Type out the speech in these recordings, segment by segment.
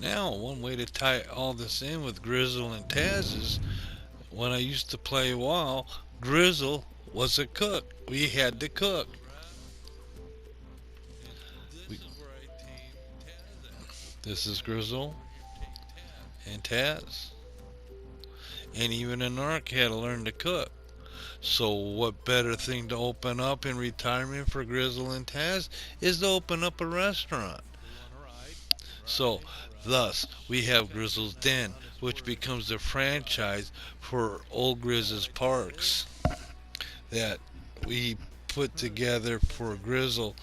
Now, one way to tie all this in with Grizzle and Taz is when I used to play WoW, Grizzle was a cook. We had to cook. We, this is Grizzle and Taz. And even an Ark had to learn to cook. So, what better thing to open up in retirement for Grizzle and Taz is to open up a restaurant. So, thus, we have Grizzle's Den, which becomes the franchise for Old Grizz's Parks that we put together for Grizzle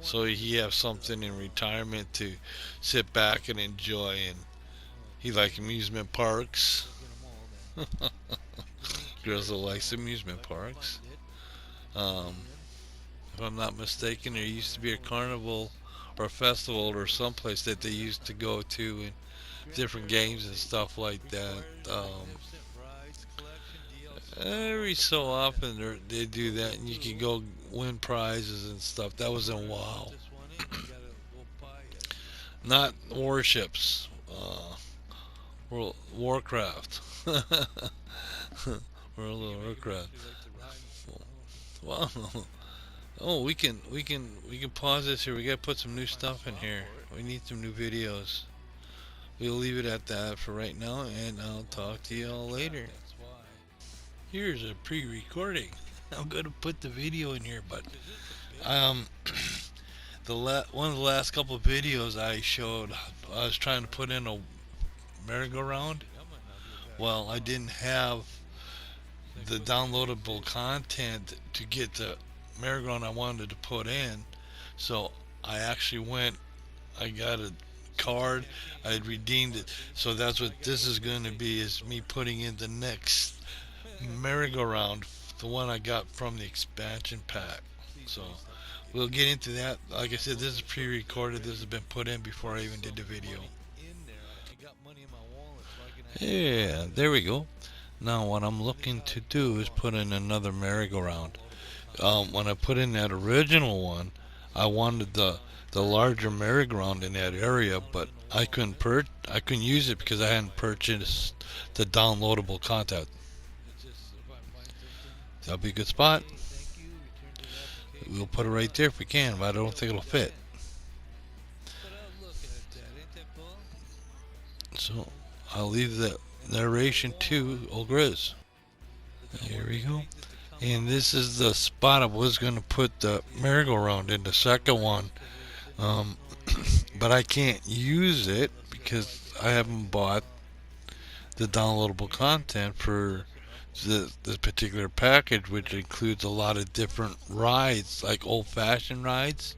so he have something in retirement to sit back and enjoy. And he likes amusement parks. Grizzle likes amusement parks. Um, if I'm not mistaken, there used to be a carnival or a festival or someplace that they used to go to and different games and stuff like that. Every so often they do that, and you can go win prizes and stuff. That was in WoW, not warships. World Warcraft. World of Warcraft. Wow. Oh, we can pause this here. We gotta put some new stuff in here. We need some new videos. We'll leave it at that for right now, and I'll talk to you all later. Here's a pre-recording. I'm gonna put the video in here, but um, one of the last couple of videos I showed, I was trying to put in a merry-go-round. Well, I didn't have the downloadable content to get the merry-go-round I wanted to put in, so I actually went. I got a card. I had redeemed it, so that's what this is going to be. Is me putting in the next merry-go-round, the one I got from the expansion pack. So we'll get into that. Like I said, this is pre-recorded. This has been put in before I even did the video. Yeah, there we go. Now what I'm looking to do is put in another merry-go-round. When I put in that original one, I wanted the larger merry-go-round in that area, but I couldn't use it because I hadn't purchased the downloadable content. That'll be a good spot. We'll put it right there if we can, but I don't think it'll fit. So I'll leave the narration to old Grez. Here we go. And this is the spot I was going to put the merry-go-round in the second one. Um, but I can't use it because I haven't bought the downloadable content for this particular package, which includes a lot of different rides, like old-fashioned rides.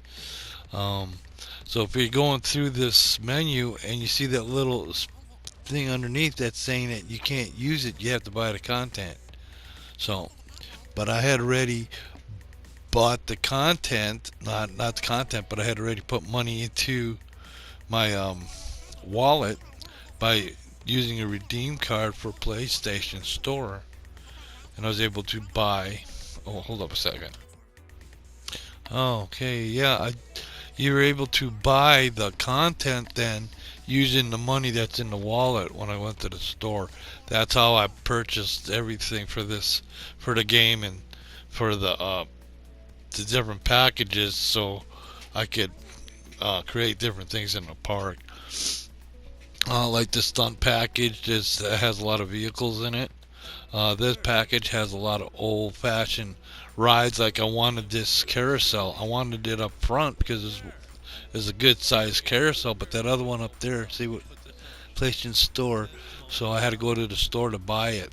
Um, so if you're going through this menu and you see that little thing underneath that's saying that you can't use it, you have to buy the content. So, but I had already bought the content, not the content, but I had already put money into my wallet by using a redeem card for PlayStation Store, and I was able to buy. Oh, hold up a second. Okay, yeah, you were able to buy the content then using the money that's in the wallet when I went to the store. That's how I purchased everything for this, for the game and for the different packages, so I could create different things in the park. Like the stunt package has a lot of vehicles in it. This package has a lot of old-fashioned rides. Like I wanted this carousel. I wanted it up front because it's a good-sized carousel. But that other one up there, see what PlayStation Store. So I had to go to the store to buy it.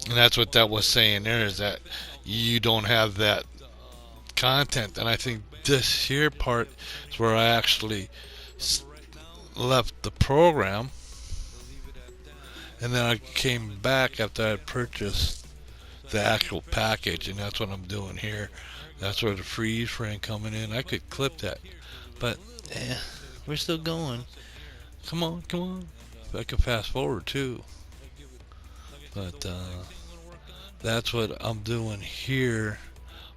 And that's what that was saying there, is that you don't have that content. And I think this here part is where I actually left the program, and then I came back after I had purchased the actual package, and that's what I'm doing here. That's where the freeze frame coming in. I could clip that, but we're still going. Come on, come on. I can fast forward too, but that's what I'm doing here.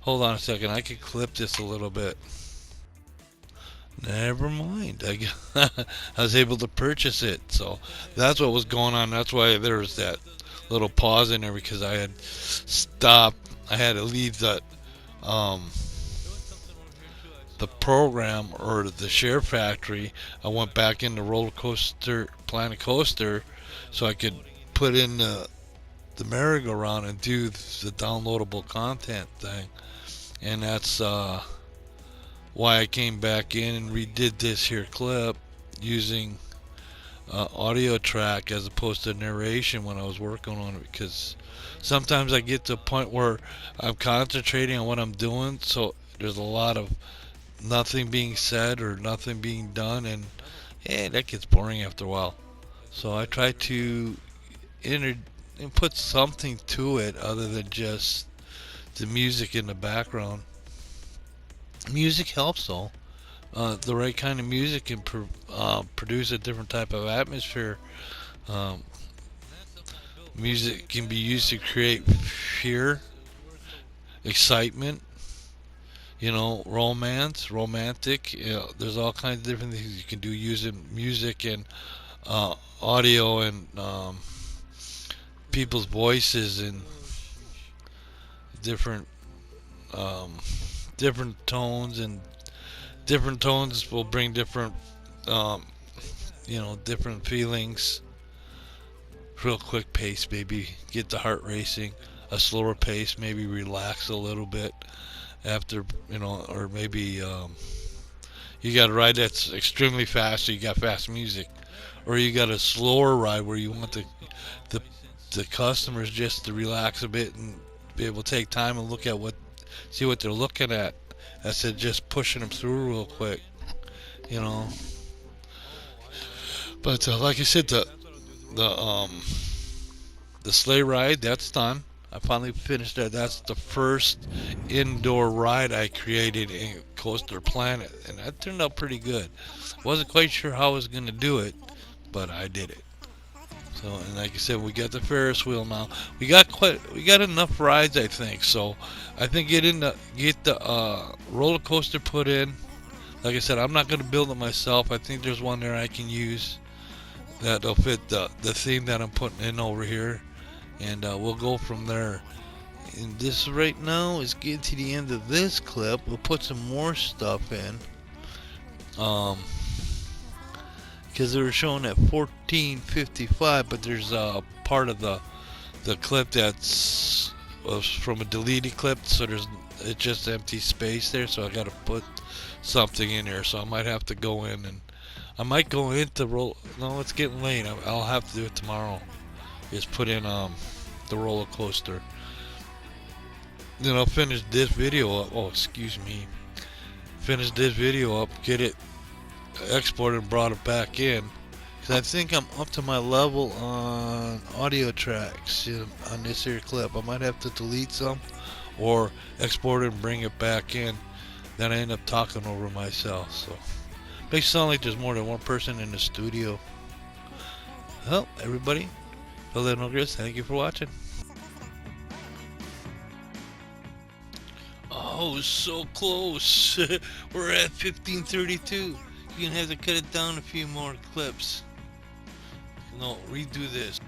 Hold on a second. I could clip this a little bit. Never mind. I was able to purchase it. So that's what was going on. That's why there was that little pause in there because I had stopped. I had to leave um, the program or the share factory. I went back into roller coaster, Planet Coaster, so I could put in the merry-go-round and do the downloadable content thing. And that's why I came back in and redid this here clip using audio track as opposed to narration when I was working on it, because sometimes I get to a point where I'm concentrating on what I'm doing, so there's a lot of nothing being said or nothing being done, and that gets boring after a while. So I try to inter- and put something to it other than just the music in the background. Music helps though. The right kind of music can produce a different type of atmosphere. Um, Music can be used to create fear, excitement, romance, romantic. There's all kinds of different things you can do using music and audio and people's voices and different um, different tones, and different tones will bring different um, different feelings. Real quick pace, maybe get the heart racing. A slower pace, maybe relax a little bit after, or maybe you got a ride that's extremely fast, so you got fast music, or you got a slower ride where you want the the customers just to relax a bit and be able to take time and see what they're looking at, instead of just pushing them through real quick, you know. But like I said, the the sleigh ride, that's done. I finally finished that. That's the first indoor ride I created in Coaster Planet, and that turned out pretty good. Wasn't quite sure how I was gonna do it, but I did it. So, and like I said, we got the Ferris wheel now. We got enough rides, I think. So, I think get the roller coaster put in. Like I said, I'm not gonna build it myself. I think there's one there I can use that'll fit the theme that I'm putting in over here, and we'll go from there. And this right now is getting to the end of this clip. We'll put some more stuff in. Because they were showing at 14:55, but there's a part of the clip that's was from a deleted clip, so it's just empty space there. So I got to put something in there. So I might have to go in, and I might go into roll. No, it's getting late. I'll have to do it tomorrow. Is put in the roller coaster. Then I'll finish this video up. Oh, excuse me. Finish this video up. Get it exported and brought it back in. Cause I think I'm up to my level on audio tracks on this here clip. I might have to delete some or export it and bring it back in. Then I end up talking over myself. So makes it sound like there's more than one person in the studio. Well, everybody, Grez, thank you for watching. Oh, so close. We're at 15:32. You're gonna have to cut it down a few more clips. No, redo this.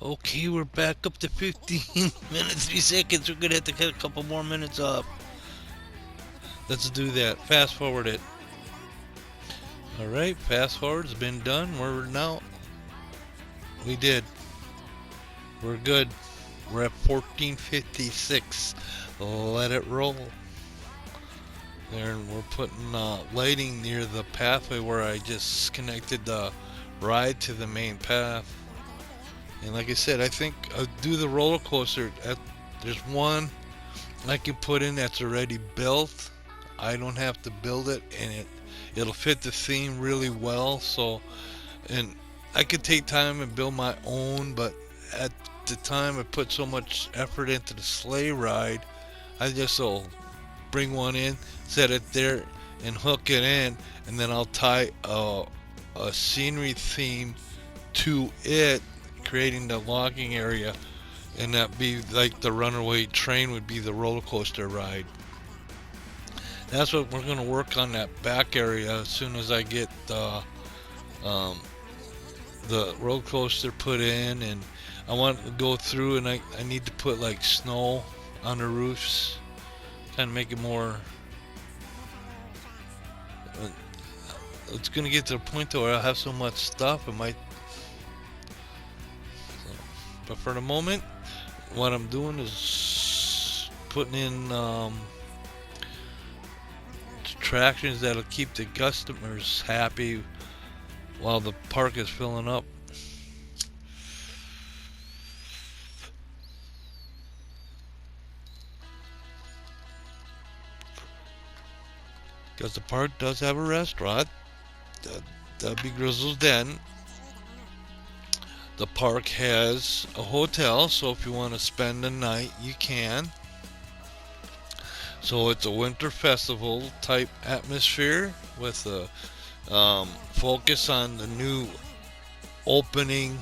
Okay, we're back up to 15 minutes, 3 seconds. We're gonna have to cut a couple more minutes off. Let's do that. Fast forward it. Alright, fast forward's been done. We did. We're good. We're at 14:56. Let it roll. There, we're putting lighting near the pathway where I just connected the ride to the main path. And like I said, I think I'll do the roller coaster. There's one I can put in that's already built. I don't have to build it, and it'll fit the theme really well. So, and I could take time and build my own, but at the time I put so much effort into the sleigh ride, I just will bring one in, set it there, and hook it in, and then I'll tie a scenery theme to it, creating the logging area, and that be like the runaway train would be the roller coaster ride. That's what we're gonna work on, that back area, as soon as I get um, the roller coaster put in, and I want to go through, and I need to put like snow on the roofs, kind of make it more. Uh, it's gonna get to the point though where I'll have so much stuff, it might. So, but for the moment, what I'm doing is putting in attractions that'll keep the customers happy while the park is filling up. Because the park does have a restaurant. That'd be Grizzle's Den. The park has a hotel, so if you want to spend the night, you can. So it's a winter festival type atmosphere with a focus on the new opening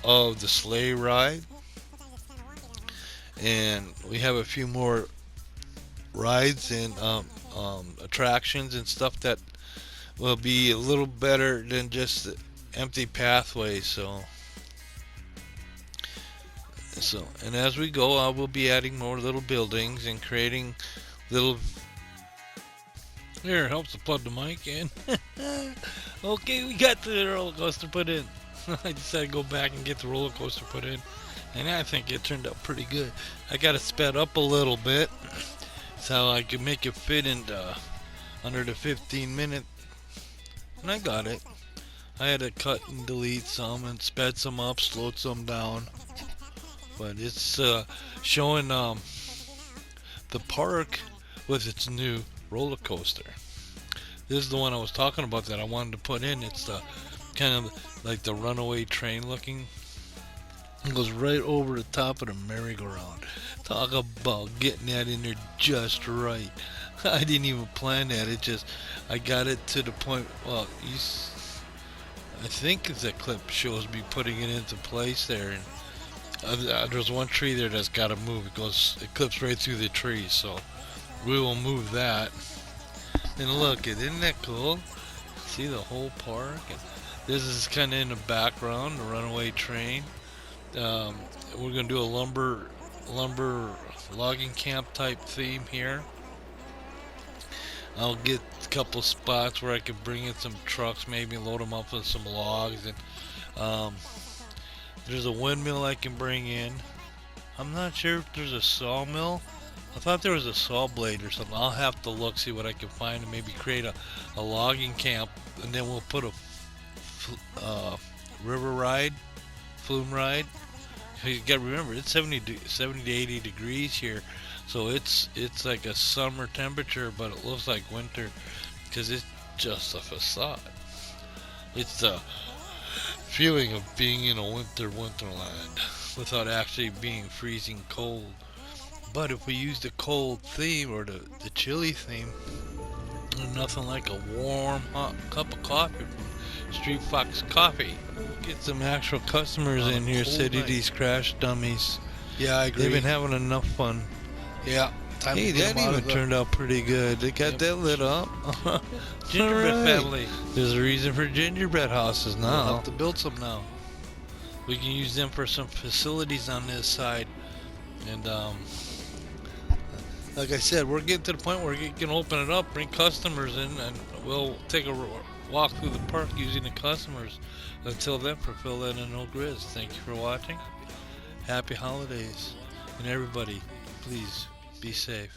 of the sleigh ride. And we have a few more rides and attractions and stuff that will be a little better than just the empty pathway. So, and as we go, I will be adding more little buildings and creating little. Here, helps to plug the mic in. Okay, we got the roller coaster put in. I decided to go back and get the roller coaster put in, and I think it turned out pretty good. I got it sped up a little bit so I could make it fit into under the 15-minute, and I got it. I had to cut and delete some and sped some up, slowed some down. But it's showing the park with its new roller coaster. This is the one I was talking about that I wanted to put in. It's the kind of like the runaway train looking. It goes right over the top of the merry-go-round. Talk about getting that in there just right. I didn't even plan that. I got it to the point. Well, I think the clip shows me putting it into place there, and there's one tree there that's got to move. It clips right through the tree, so we will move that. And look, isn't that cool? See the whole park? And this is kind of in the background, the runaway train. We're gonna do a lumber logging camp type theme here. I'll get a couple spots where I can bring in some trucks, maybe load them up with some logs, and there's a windmill I can bring in. I'm not sure if there's a sawmill. I thought there was a saw blade or something. I'll have to look, see what I can find, and maybe create a logging camp, and then we'll put a river ride, flume ride. You gotta remember, it's 70 to 80 degrees here, so it's like a summer temperature, but it looks like winter because it's just a facade. It's the feeling of being in a wonderland without actually being freezing cold. But if we use the cold theme or the chilly theme, there's nothing like a warm hot cup of coffee from Street Fox Coffee. Get some actual customers in here, City These Crash Dummies. Yeah, I agree. They've been having enough fun. Yeah. Hey, that even turned out pretty good. They got that lit up. Gingerbread family. There's a reason for gingerbread houses now. We'll have to build some now. We can use them for some facilities on this side. And like I said, we're getting to the point where we can open it up, bring customers in, and we'll take a walk through the park using the customers. Until then, for Phil and No Grez, thank you for watching. Happy holidays. And everybody, please be safe.